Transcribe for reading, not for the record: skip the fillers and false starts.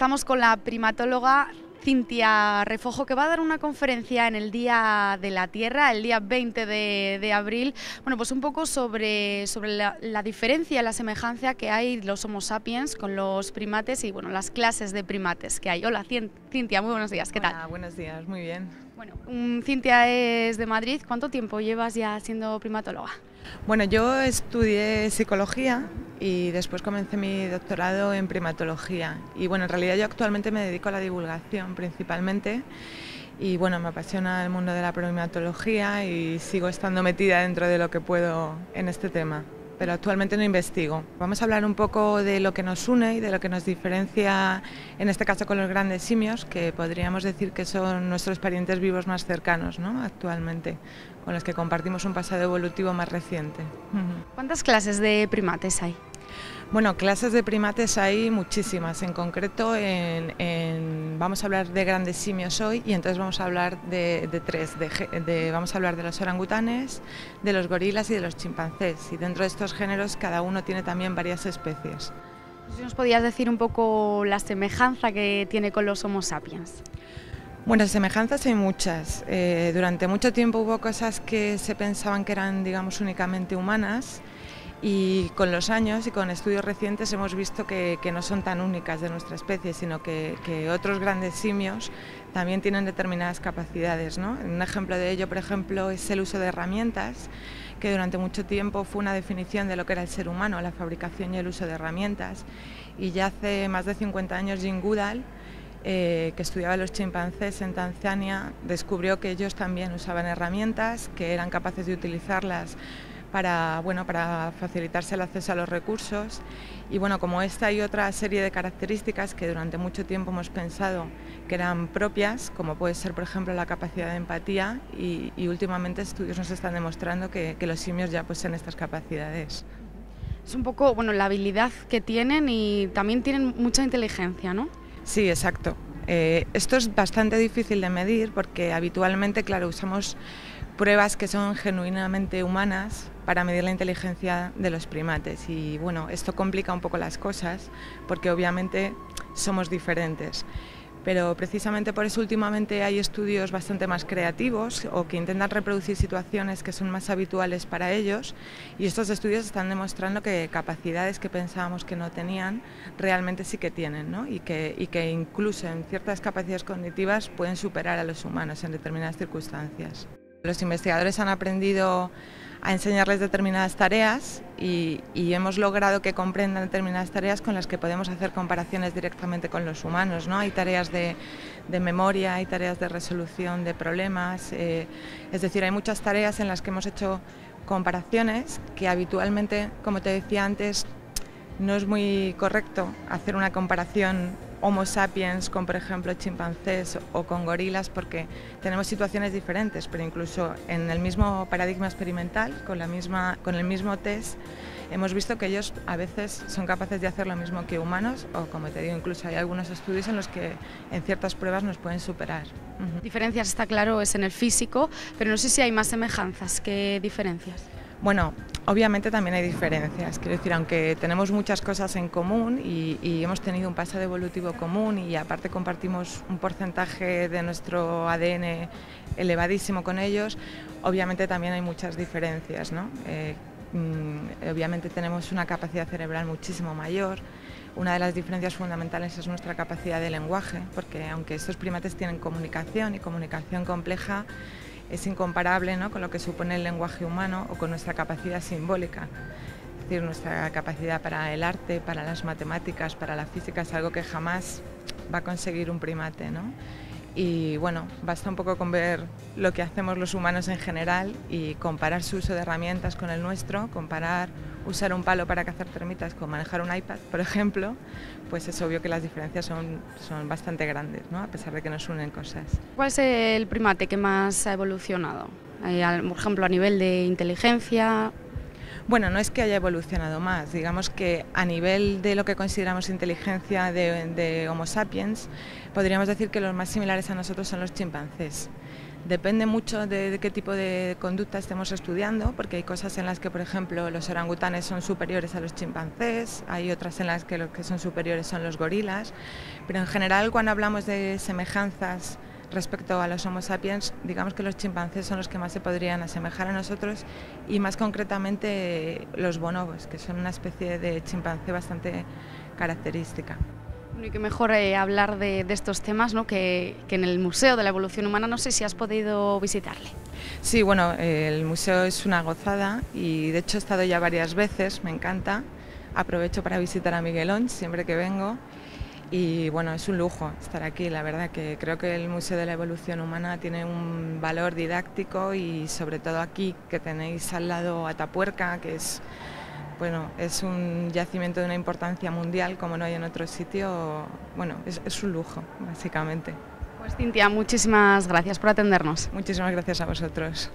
estamos con la primatóloga Cintia Refojo, que va a dar una conferencia en el Día de la Tierra, el día 20 de abril, bueno, pues un poco sobre la diferencia, la semejanza que hay los Homo sapiens con los primates y bueno, las clases de primates que hay. Hola Cintia, muy buenos días, ¿qué tal? Hola, buenos días, muy bien. Bueno, Cintia es de Madrid. ¿Cuánto tiempo llevas ya siendo primatóloga? Bueno, yo estudié psicología y después comencé mi doctorado en primatología. Y bueno, en realidad yo actualmente me dedico a la divulgación principalmente. Y bueno, me apasiona el mundo de la primatología y sigo estando metida dentro de lo que puedo en este tema. Pero actualmente no investigo. Vamos a hablar un poco de lo que nos une y de lo que nos diferencia, en este caso con los grandes simios, que podríamos decir que son nuestros parientes vivos más cercanos, ¿no? Actualmente, con los que compartimos un pasado evolutivo más reciente. ¿Cuántas clases de primates hay? Bueno, clases de primates hay muchísimas, en concreto vamos a hablar de grandes simios hoy y entonces vamos a hablar de tres, vamos a hablar de los orangutanes, de los gorilas y de los chimpancés, y dentro de estos géneros cada uno tiene también varias especies. Si nos podías decir un poco la semejanza que tiene con los Homo sapiens. Bueno, semejanzas hay muchas. Durante mucho tiempo hubo cosas que se pensaban que eran, digamos, únicamente humanas. Y con los años y con estudios recientes hemos visto que no son tan únicas de nuestra especie, sino que otros grandes simios también tienen determinadas capacidades, ¿no? Un ejemplo de ello, por ejemplo, es el uso de herramientas, que durante mucho tiempo fue una definición de lo que era el ser humano, la fabricación y el uso de herramientas. Y ya hace más de 50 años Jane Goodall, que estudiaba los chimpancés en Tanzania, descubrió que ellos también usaban herramientas, que eran capaces de utilizarlas para facilitarse el acceso a los recursos. Y bueno, como esta hay otra serie de características que durante mucho tiempo hemos pensado que eran propias, como puede ser por ejemplo la capacidad de empatía, y últimamente estudios nos están demostrando que los simios ya poseen estas capacidades. Es un poco, bueno, la habilidad que tienen y también tienen mucha inteligencia, ¿no? Sí, exacto. Esto es bastante difícil de medir porque habitualmente, claro, usamos pruebas que son genuinamente humanas para medir la inteligencia de los primates y bueno, esto complica un poco las cosas porque obviamente somos diferentes. Pero precisamente por eso últimamente hay estudios bastante más creativos o que intentan reproducir situaciones que son más habituales para ellos, y estos estudios están demostrando que capacidades que pensábamos que no tenían realmente sí que tienen, ¿no? y que incluso en ciertas capacidades cognitivas pueden superar a los humanos en determinadas circunstancias. Los investigadores han aprendido a enseñarles determinadas tareas y hemos logrado que comprendan determinadas tareas con las que podemos hacer comparaciones directamente con los humanos, ¿no? Hay tareas de memoria, hay tareas de resolución de problemas, es decir, hay muchas tareas en las que hemos hecho comparaciones que habitualmente, como te decía antes, no es muy correcto hacer una comparación Homo sapiens con, por ejemplo, chimpancés o con gorilas, porque tenemos situaciones diferentes, pero incluso en el mismo paradigma experimental, con el mismo test, hemos visto que ellos a veces son capaces de hacer lo mismo que humanos, o como te digo, incluso hay algunos estudios en los que en ciertas pruebas nos pueden superar. Diferencias, está claro, es en el físico, pero no sé si hay más semejanzas que diferencias. Bueno, obviamente también hay diferencias, quiero decir, aunque tenemos muchas cosas en común y hemos tenido un pasado evolutivo común y aparte compartimos un porcentaje de nuestro ADN elevadísimo con ellos, obviamente también hay muchas diferencias, ¿no? Obviamente tenemos una capacidad cerebral muchísimo mayor. Una de las diferencias fundamentales es nuestra capacidad de lenguaje, porque aunque estos primates tienen comunicación y comunicación compleja, es incomparable, ¿no?, con lo que supone el lenguaje humano o con nuestra capacidad simbólica. Es decir, nuestra capacidad para el arte, para las matemáticas, para la física es algo que jamás va a conseguir un primate, ¿no? Y bueno, basta un poco con ver lo que hacemos los humanos en general y comparar su uso de herramientas con el nuestro, comparar usar un palo para cazar termitas con manejar un iPad, por ejemplo, pues es obvio que las diferencias son bastante grandes, ¿no?, a pesar de que nos unen cosas. ¿Cuál es el primate que más ha evolucionado? Por ejemplo, a nivel de inteligencia. Bueno, no es que haya evolucionado más, digamos que a nivel de lo que consideramos inteligencia de Homo sapiens, podríamos decir que los más similares a nosotros son los chimpancés. Depende mucho de qué tipo de conducta estemos estudiando, porque hay cosas en las que, por ejemplo, los orangutanes son superiores a los chimpancés, hay otras en las que los que son superiores son los gorilas, pero en general cuando hablamos de semejanzas respecto a los Homo sapiens, digamos que los chimpancés son los que más se podrían asemejar a nosotros y más concretamente los bonobos, que son una especie de chimpancé bastante característica. Y qué mejor hablar de estos temas, ¿no? que en el Museo de la Evolución Humana. No sé si has podido visitarle. Sí, bueno, el museo es una gozada y de hecho he estado ya varias veces, me encanta. Aprovecho para visitar a Miguelón siempre que vengo y bueno, es un lujo estar aquí. La verdad que creo que el Museo de la Evolución Humana tiene un valor didáctico y sobre todo aquí que tenéis al lado Atapuerca, que es... Bueno, es un yacimiento de una importancia mundial como no hay en otro sitio. Bueno, es un lujo, básicamente. Pues Cintia, muchísimas gracias por atendernos. Muchísimas gracias a vosotros.